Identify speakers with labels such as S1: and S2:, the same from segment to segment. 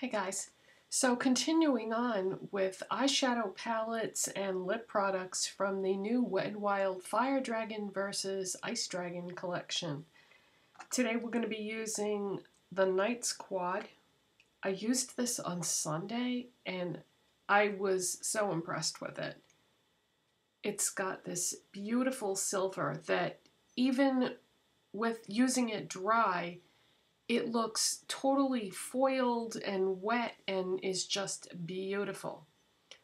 S1: Hey guys, so continuing on with eyeshadow palettes and lip products from the new Wet n Wild Fire Dragon versus Ice Dragon collection. Today we're going to be using the Night Squad. I used this on Sunday and I was so impressed with it. It's got this beautiful silver that even with using it dry, it looks totally foiled and wet and is just beautiful.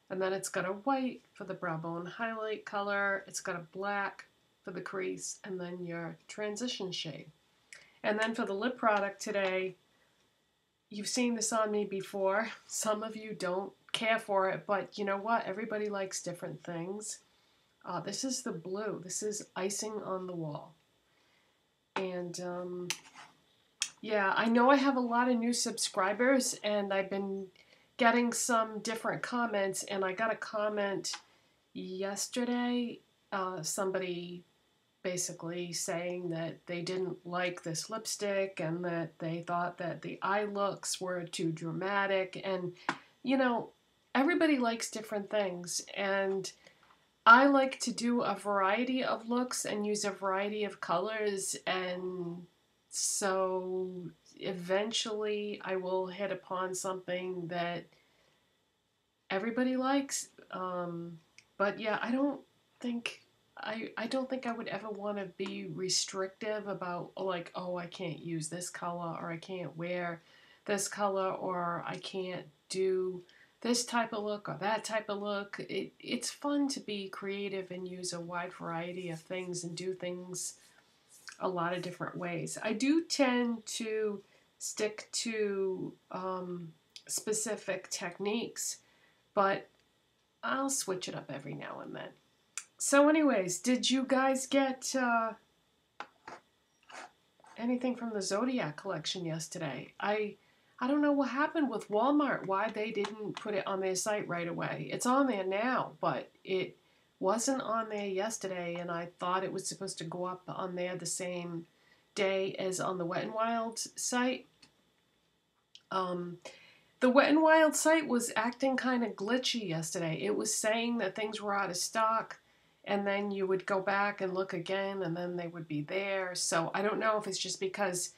S1: And then it's got a white for the brow bone highlight color. It's got a black for the crease and then your transition shade. And then for the lip product today, you've seen this on me before. Some of you don't care for it, but you know what? Everybody likes different things. This is the blue. This is Icing on the Wall. And yeah, I know I have a lot of new subscribers and I've been getting some different comments, and I got a comment yesterday, somebody basically saying that they didn't like this lipstick and that they thought that the eye looks were too dramatic, and you know, everybody likes different things, and I like to do a variety of looks and use a variety of colors, and so eventually I will hit upon something that everybody likes. But yeah, I don't think I would ever want to be restrictive about like, oh, I can't use this color, or I can't wear this color, or I can't do this type of look or that type of look. It's fun to be creative and use a wide variety of things and do things a lot of different ways. I do tend to stick to specific techniques, but I'll switch it up every now and then. So anyways, did you guys get anything from the Zodiac collection yesterday? I don't know what happened with Walmart, why they didn't put it on their site right away. It's on there now, but it wasn't on there yesterday, and I thought it was supposed to go up on there the same day as on the Wet n Wild site. The Wet n Wild site was acting kind of glitchy yesterday. It was saying that things were out of stock, and then you would go back and look again, and then they would be there. So I don't know if it's just because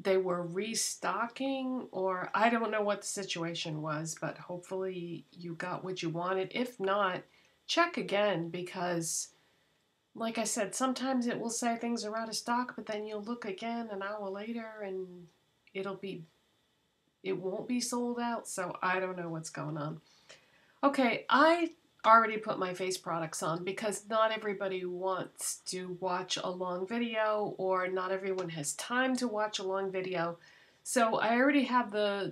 S1: they were restocking, or I don't know what the situation was, but hopefully you got what you wanted. If not, check again, because like I said, sometimes it will say things are out of stock, but then you'll look again an hour later and it won't be sold out. So I don't know what's going on. Okay, I already put my face products on because not everybody wants to watch a long video, or not everyone has time to watch a long video. So I already have the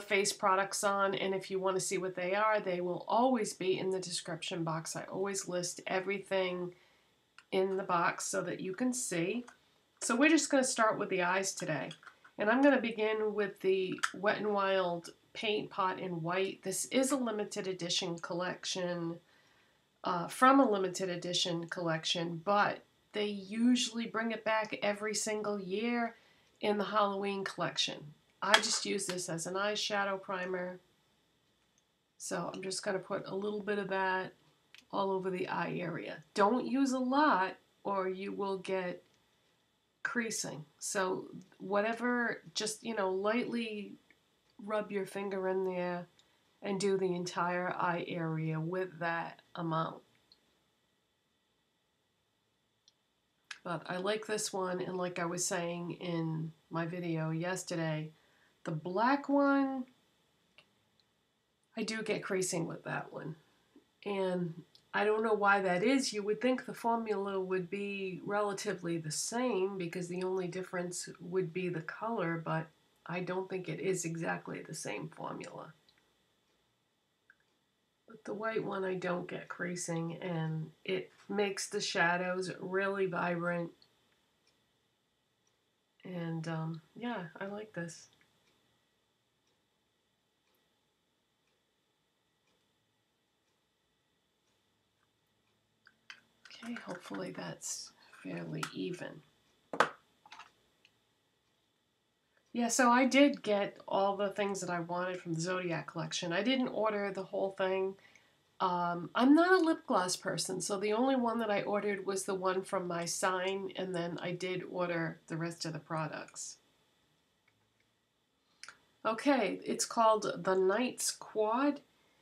S1: face products on, and if you want to see what they are, they will always be in the description box. I always list everything in the box so that you can see. So we're just going to start with the eyes today. And I'm going to begin with the Wet n Wild Paint Pot in White. This is a limited edition collection, from a limited edition collection, but they usually bring it back every single year in the Halloween collection. I just use this as an eyeshadow primer. So I'm just going to put a little bit of that all over the eye area. Don't use a lot or you will get creasing. So whatever, just, lightly rub your finger in there and do the entire eye area with that amount. But I like this one, and like I was saying in my video yesterday, the black one, I do get creasing with that one. And I don't know why that is. You would think the formula would be relatively the same because the only difference would be the color, but I don't think it is exactly the same formula. But the white one, I don't get creasing, and it makes the shadows really vibrant. And yeah, I like this. Okay, hopefully that's fairly even. Yeah, so I did get all the things that I wanted from the Zodiac collection. I didn't order the whole thing. I'm not a lip gloss person, so the only one that I ordered was the one from my sign, and then I did order the rest of the products. Okay, it's called the Knights Quad,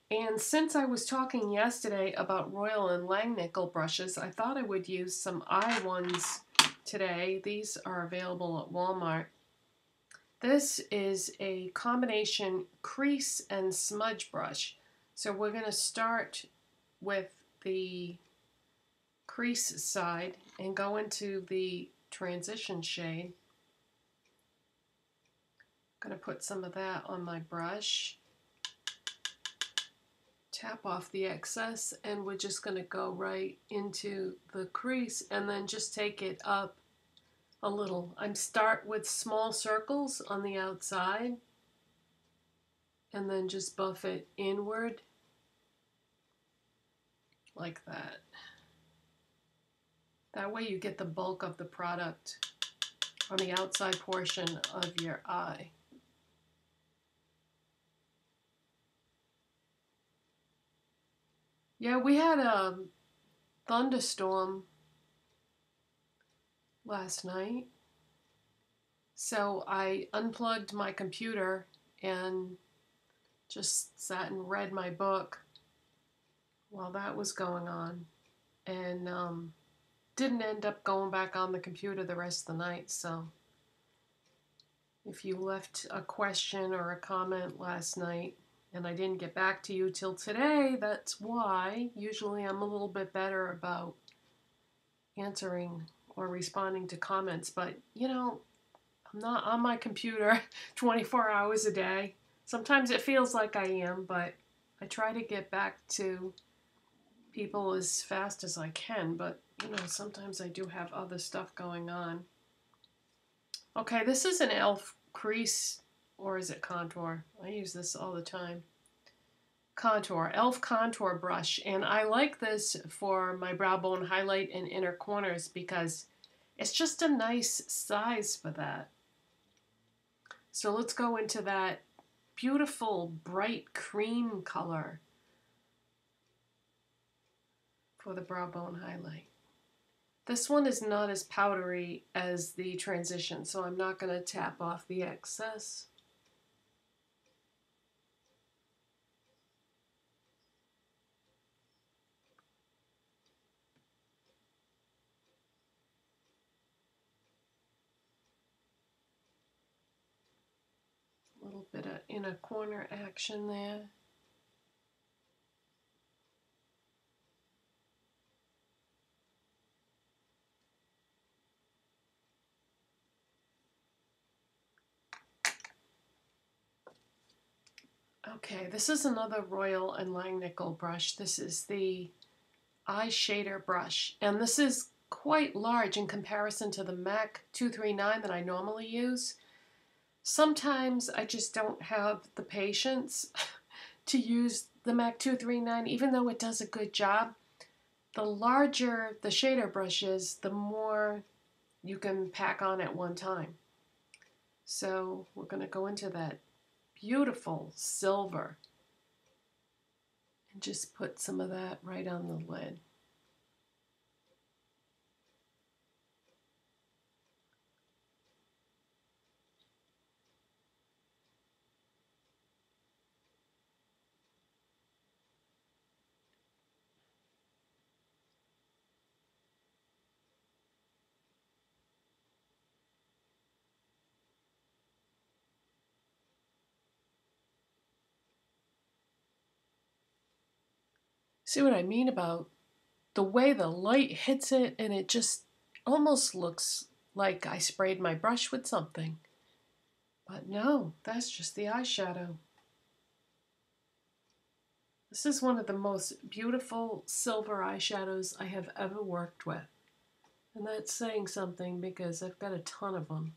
S1: and since I was talking yesterday about Royal and Langnickel brushes, I thought I would use some eye ones today. These are available at Walmart. This is a combination crease and smudge brush. So we're going to start with the crease side and go into the transition shade. I'm going to put some of that on my brush. Tap off the excess, and we're just going to go right into the crease and then just take it up a little. I'm start with small circles on the outside and then just buff it inward like that. That way you get the bulk of the product on the outside portion of your eye. Yeah, we had a thunderstorm last night, so I unplugged my computer and just sat and read my book while that was going on, and didn't end up going back on the computer the rest of the night. So if you left a question or a comment last night and I didn't get back to you till today, that's why. Usually I'm a little bit better about answering or responding to comments, but you know, I'm not on my computer 24 hours a day. Sometimes it feels like I am, but I try to get back to people as fast as I can, but you know, sometimes I do have other stuff going on. Okay, this is an e.l.f. crease, or is it contour? I use this all the time. Contour, e.l.f. contour brush, and I like this for my brow bone highlight and inner corners because it's just a nice size for that. So let's go into that beautiful bright cream color for the brow bone highlight. This one is not as powdery as the transition, so I'm not going to tap off the excess. A little bit of inner corner action there. Okay, this is another Royal and Langnickel brush. This is the Eyeshadow brush, and this is quite large in comparison to the MAC 239 that I normally use. Sometimes I just don't have the patience to use the MAC 239, even though it does a good job. The larger the shader brush is, the more you can pack on at one time. So we're going to go into that beautiful silver and just put some of that right on the lid. See what I mean about the way the light hits it, and it just almost looks like I sprayed my brush with something. But no, that's just the eyeshadow. This is one of the most beautiful silver eyeshadows I have ever worked with. And that's saying something because I've got a ton of them.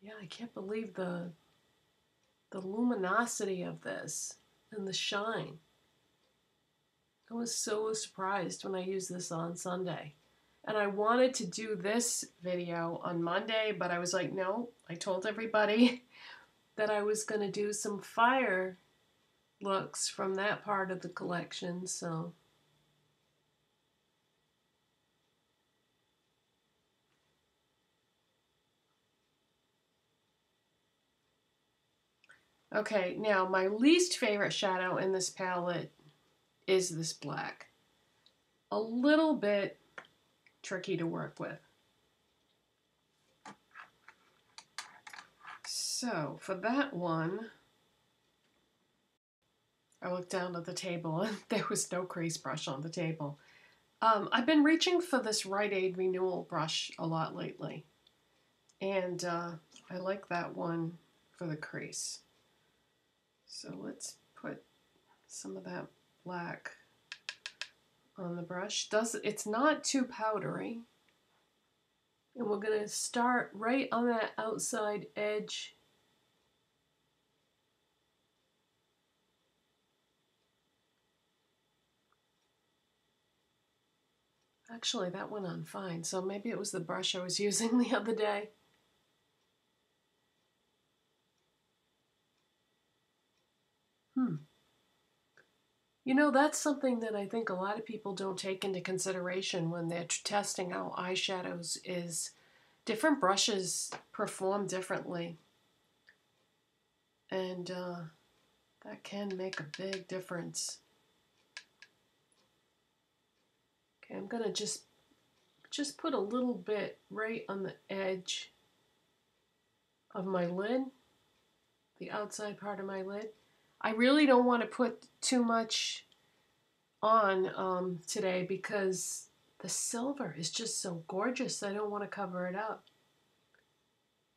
S1: Yeah, I can't believe the luminosity of this and the shine. I was so surprised when I used this on Sunday. And I wanted to do this video on Monday, but I was like, no, I told everybody that I was going to do some fire looks from that part of the collection, so. Okay, now my least favorite shadow in this palette is this black. A little bit tricky to work with. So for that one, I looked down at the table and there was no crease brush on the table. I've been reaching for this Rite Aid Renewal brush a lot lately, and I like that one for the crease. So let's put some of that black on the brush. It's not too powdery. And we're going to start right on that outside edge. Actually, that went on fine, so maybe it was the brush I was using the other day. You know, that's something that I think a lot of people don't take into consideration when they're testing out eyeshadows is different brushes perform differently. And that can make a big difference. Okay, I'm gonna just put a little bit right on the edge of my lid, the outside part of my lid. I really don't want to put too much on today because the silver is just so gorgeous. I don't want to cover it up.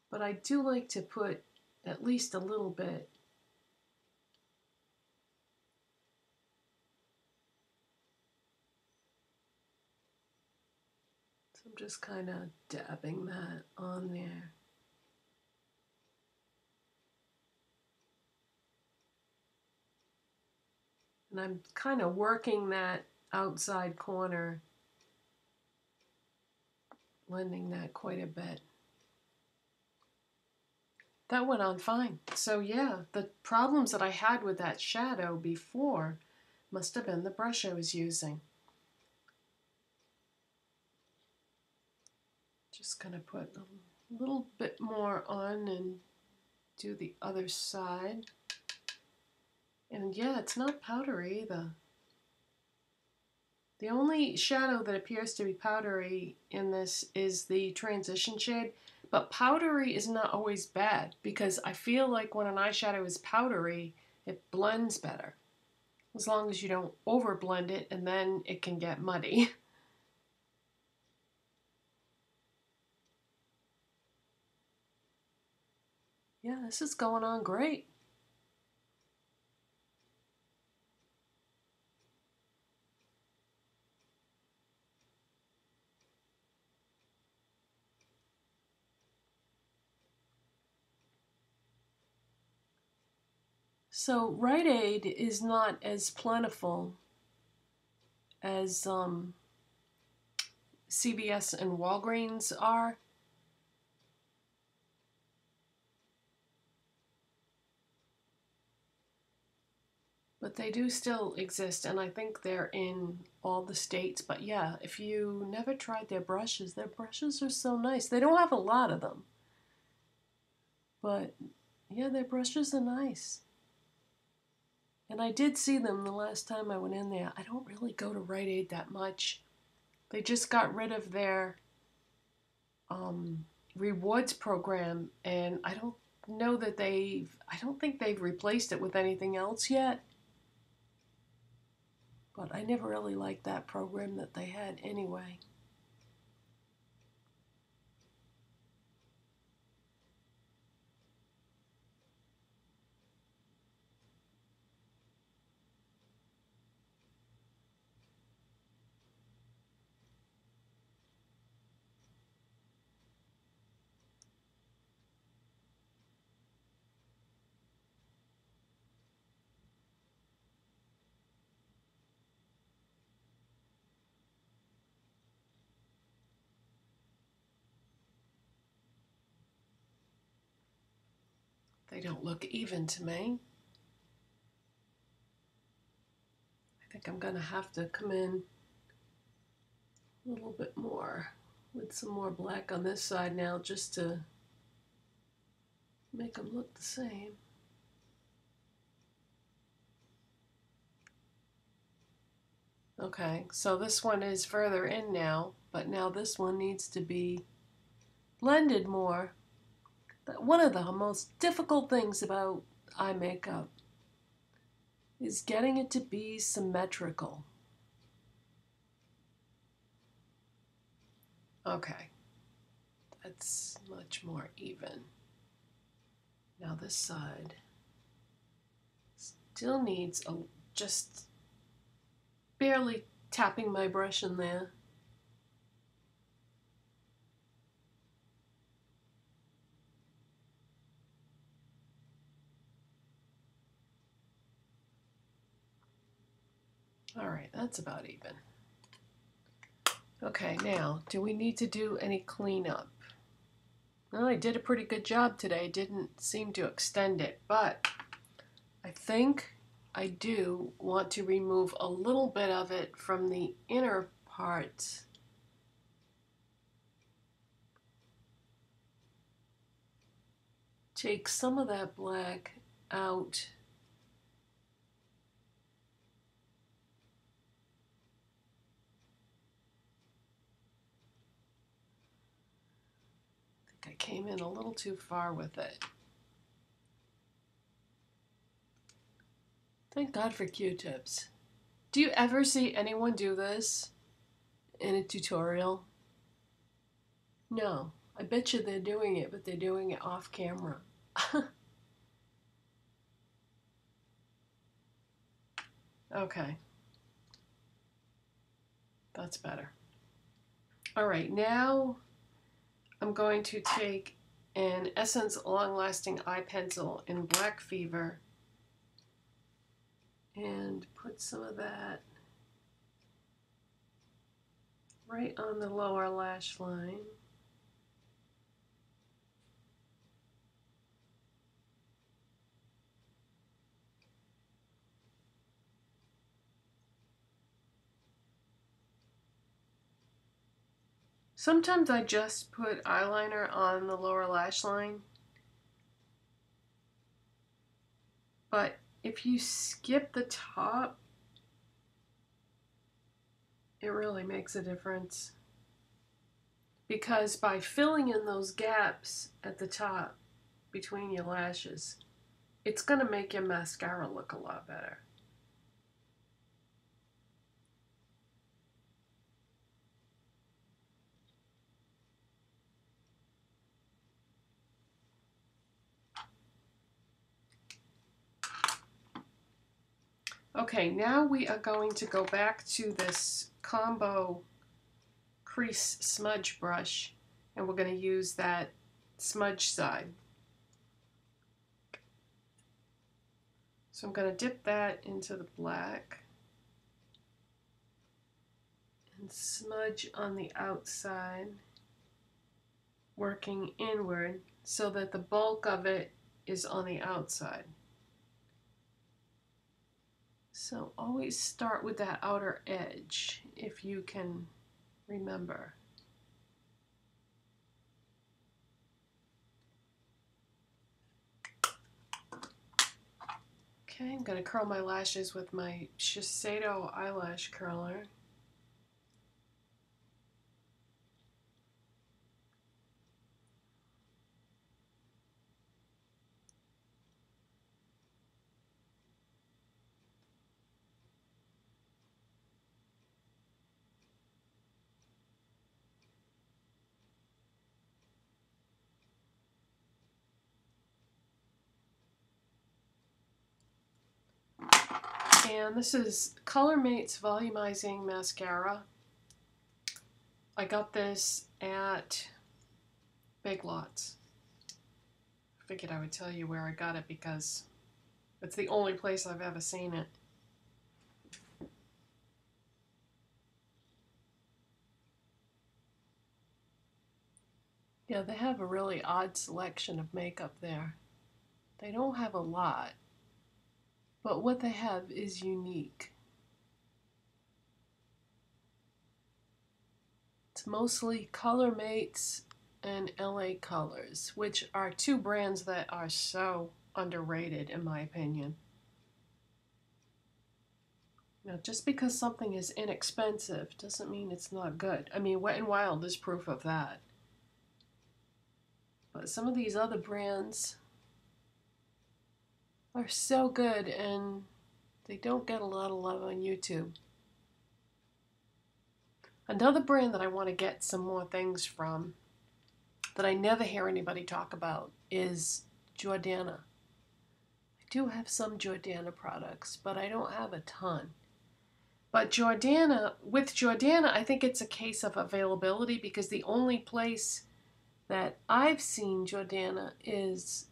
S1: But I do like to put at least a little bit. So I'm just kind of dabbing that on there. And I'm kind of working that outside corner, blending that quite a bit. That went on fine. So yeah, the problems that I had with that shadow before must have been the brush I was using. Just gonna put a little bit more on and do the other side. And yeah, it's not powdery either. The only shadow that appears to be powdery in this is the transition shade, but powdery is not always bad because I feel like when an eyeshadow is powdery, it blends better. As long as you don't overblend it and then it can get muddy. Yeah, this is going on great. So Rite Aid is not as plentiful as CVS and Walgreens are. But they do still exist, and I think they're in all the states. But yeah, if you never tried their brushes are so nice. They don't have a lot of them. But yeah, their brushes are nice. And I did see them the last time I went in there. I don't really go to Rite Aid that much. They just got rid of their rewards program, and I don't think they've replaced it with anything else yet. But I never really liked that program that they had anyway. They don't look even to me. I think I'm going to have to come in a little bit more with some more black on this side now just to make them look the same. Okay, so this one is further in now, but now this one needs to be blended more. One of the most difficult things about eye makeup is getting it to be symmetrical. Okay, that's much more even. Now this side still needs just barely tapping my brush in there. All right, that's about even. Okay, now, do we need to do any cleanup? Well, I did a pretty good job today. Didn't seem to extend it, but I think I do want to remove a little bit of it from the inner parts. Take some of that black out. I think I came in a little too far with it. Thank God for Q-tips. Do you ever see anyone do this in a tutorial? No. I bet you they're doing it, but they're doing it off camera. Okay. That's better. All right, now I'm going to take an Essence Long Lasting Eye Pencil in Black Fever and put some of that right on the lower lash line. Sometimes I just put eyeliner on the lower lash line, but if you skip the top, it really makes a difference. Because by filling in those gaps at the top between your lashes, it's going to make your mascara look a lot better. Okay, now we are going to go back to this combo crease smudge brush, and we're going to use that smudge side. So I'm going to dip that into the black and smudge on the outside, working inward so that the bulk of it is on the outside. So always start with that outer edge, if you can remember. Okay, I'm going to curl my lashes with my Shiseido eyelash curler. And this is Colormates Volumizing Mascara. I got this at Big Lots. I figured I would tell you where I got it because it's the only place I've ever seen it. Yeah, they have a really odd selection of makeup there They don't have a lot, but what they have is unique. It's mostly Colormates and LA Colors, which are two brands that are so underrated in my opinion. Now, just because something is inexpensive doesn't mean it's not good. I mean, Wet n Wild is proof of that. But some of these other brands are so good and they don't get a lot of love on YouTube. Another brand that I want to get some more things from that I never hear anybody talk about is Jordana. I do have some Jordana products, but I don't have a ton. But Jordana, with Jordana, I think it's a case of availability because the only place that I've seen Jordana is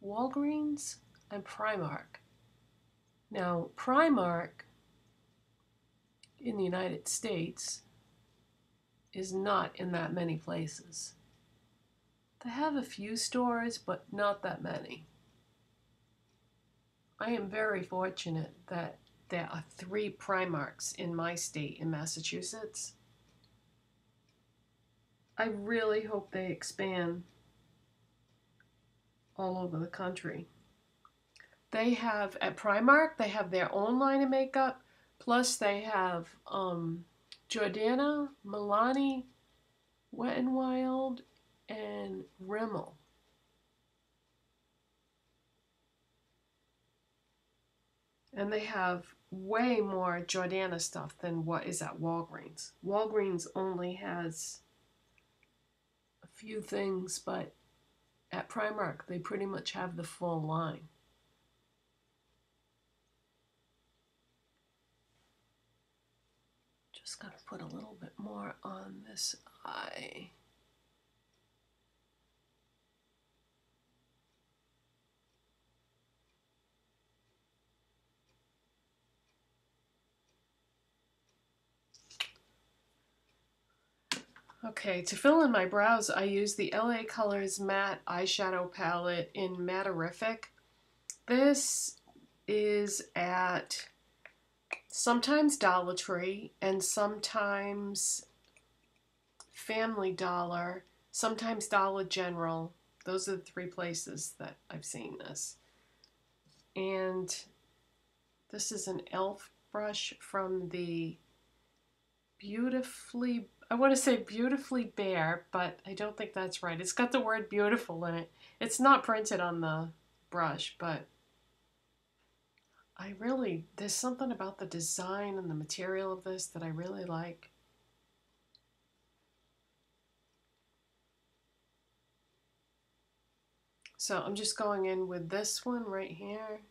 S1: Walgreens and Primark. Now, Primark in the United States is not in that many places. They have a few stores, but not that many. I am very fortunate that there are 3 Primarks in my state, in Massachusetts. I really hope they expand all over the country. They have, at Primark, they have their own line of makeup, plus they have Jordana, Milani, Wet n Wild, and Rimmel. And they have way more Jordana stuff than what is at Walgreens. Walgreens only has a few things, but at Primark, they pretty much have the full line. Just gotta put a little bit more on this eye. Okay, to fill in my brows, I use the LA Colors Matte Eyeshadow Palette in Matterific. This is at sometimes Dollar Tree and sometimes Family Dollar, sometimes Dollar General. Those are the 3 places that I've seen this. And this is an e.l.f. brush from the I want to say Beautifully Bare, but I don't think that's right. It's got the word beautiful in it. It's not printed on the brush, but there's something about the design and the material of this that I really like. So I'm just going in with this one right here.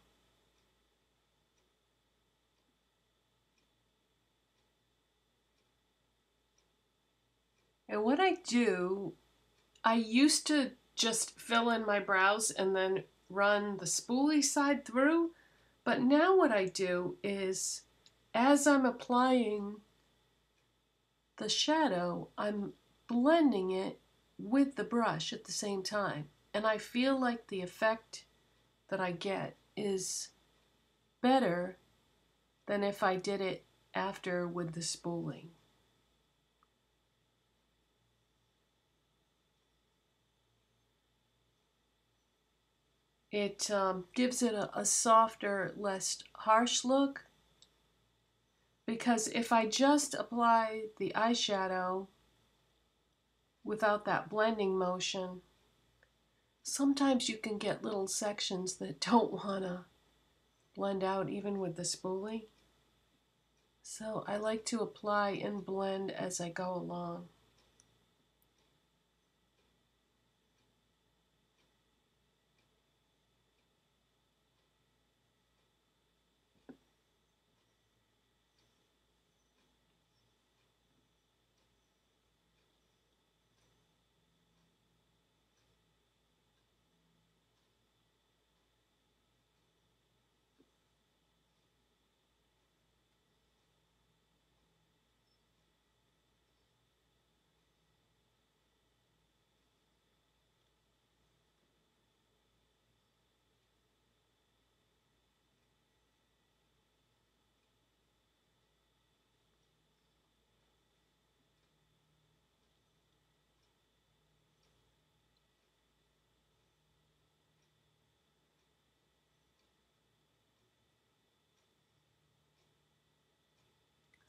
S1: And what I do, I used to just fill in my brows and then run the spoolie side through. But now what I do is, as I'm applying the shadow, I'm blending it with the brush at the same time. And I feel like the effect that I get is better than if I did it after with the spooling. It gives it a softer, less harsh look. Because if I just apply the eyeshadow without that blending motion, sometimes you can get little sections that don't want to blend out even with the spoolie. So I like to apply and blend as I go along.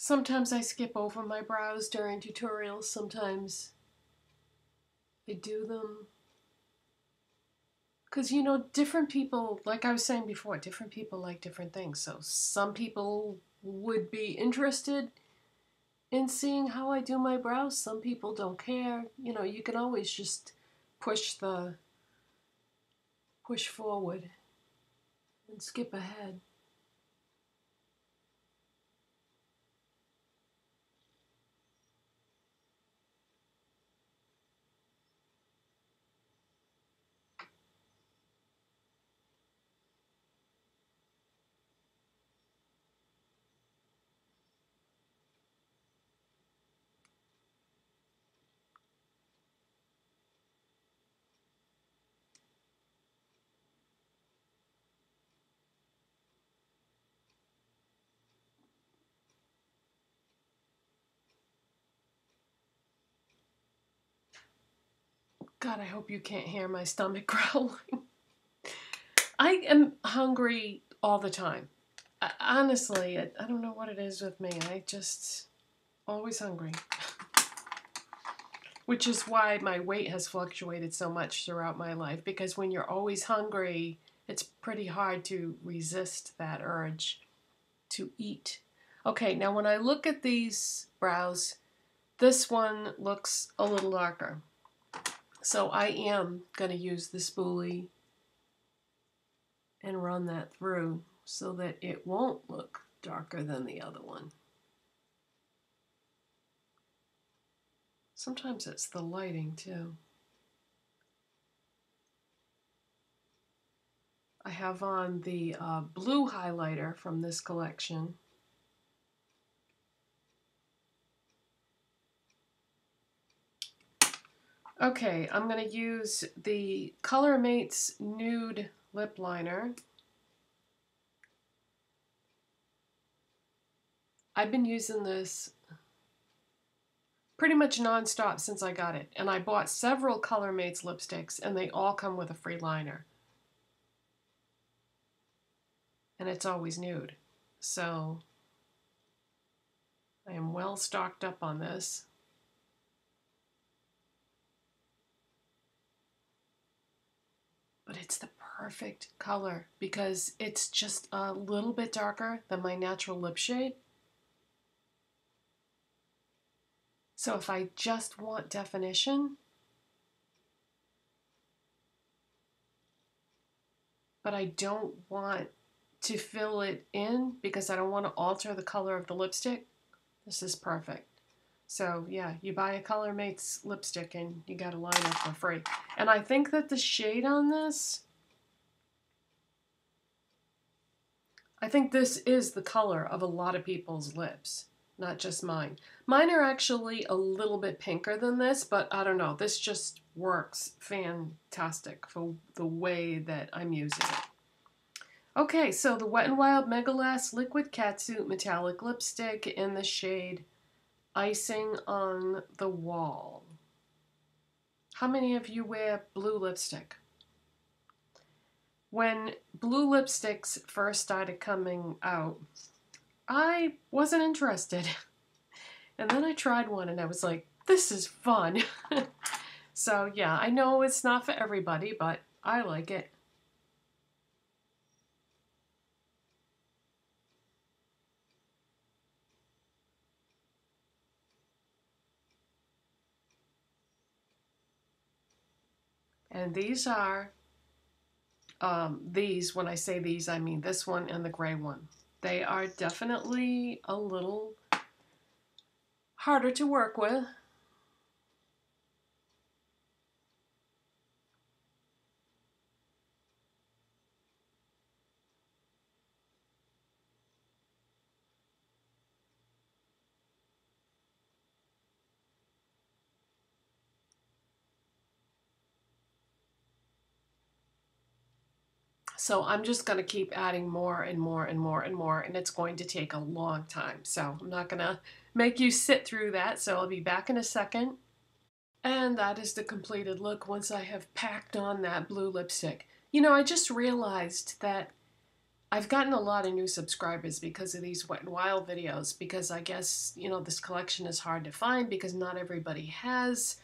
S1: Sometimes I skip over my brows during tutorials, sometimes I do them. Because, you know, different people, like I was saying before, different people like different things. So some people would be interested in seeing how I do my brows. Some people don't care. You know, you can always just push forward and skip ahead. God, I hope you can't hear my stomach growling. I am hungry all the time. Honestly, I don't know what it is with me. I just always hungry. Which is why my weight has fluctuated so much throughout my life, because when you're always hungry, it's pretty hard to resist that urge to eat. Okay, now when I look at these brows, this one looks a little darker. So I am going to use the spoolie and run that through so that it won't look darker than the other one. Sometimes it's the lighting too. I have on the blue highlighter from this collection. Okay, I'm going to use the Colormates Nude Lip Liner. I've been using this pretty much non-stop since I got it. And I bought several Colormates lipsticks, and they all come with a free liner. And it's always nude. So I am well stocked up on this. But it's the perfect color because it's just a little bit darker than my natural lip shade. So if I just want definition, but I don't want to fill it in because I don't want to alter the color of the lipstick, this is perfect. So yeah, you buy a Colormates lipstick and you got a liner for free. And I think that the shade on this, I think this is the color of a lot of people's lips, not just mine. Mine are actually a little bit pinker than this, but I don't know. This just works fantastic for the way that I'm using it. Okay, so the Wet n Wild Mega Lash Liquid Catsuit Metallic Lipstick in the shade Icing on the Wall. How many of you wear blue lipstick? When blue lipsticks first started coming out, I wasn't interested. And then I tried one and I was like, this is fun. So yeah, I know it's not for everybody, but I like it. And these are, when I say these, I mean this one and the gray one. They are definitely a little harder to work with. So I'm just going to keep adding more and more and more and more, and it's going to take a long time. So I'm not going to make you sit through that. So I'll be back in a second. And that is the completed look once I have packed on that blue lipstick. You know, I just realized that I've gotten a lot of new subscribers because of these Wet n Wild videos, because I guess, this collection is hard to find because not everybody has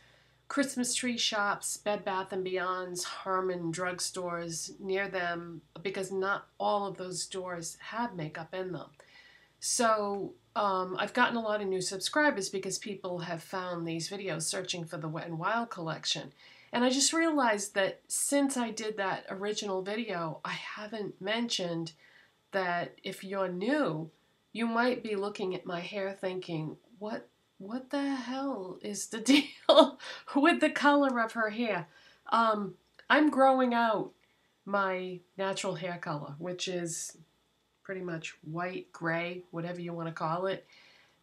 S1: Christmas tree shops, Bed Bath & Beyonds, Harmon drugstores near them, because not all of those stores have makeup in them. So I've gotten a lot of new subscribers because people have found these videos searching for the Wet n Wild collection. And I just realized that since I did that original video, I haven't mentioned that if you're new, you might be looking at my hair thinking, what the hell is the deal with the color of her hair? I'm growing out my natural hair color, which is pretty much white, gray, whatever you want to call it.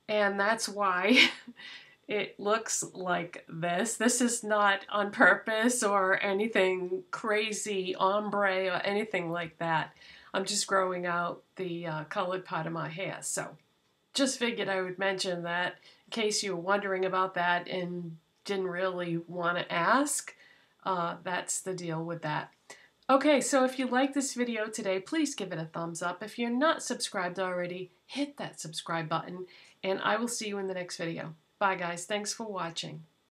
S1: And that's why it looks like this. This is not on purpose or anything crazy ombre or anything like that. I'm just growing out the colored part of my hair. So just figured I would mention that in case you were wondering about that and didn't really want to ask. That's the deal with that. Okay, so if you like this video today, please give it a thumbs up. If you're not subscribed already, hit that subscribe button, and I will see you in the next video. Bye guys, thanks for watching.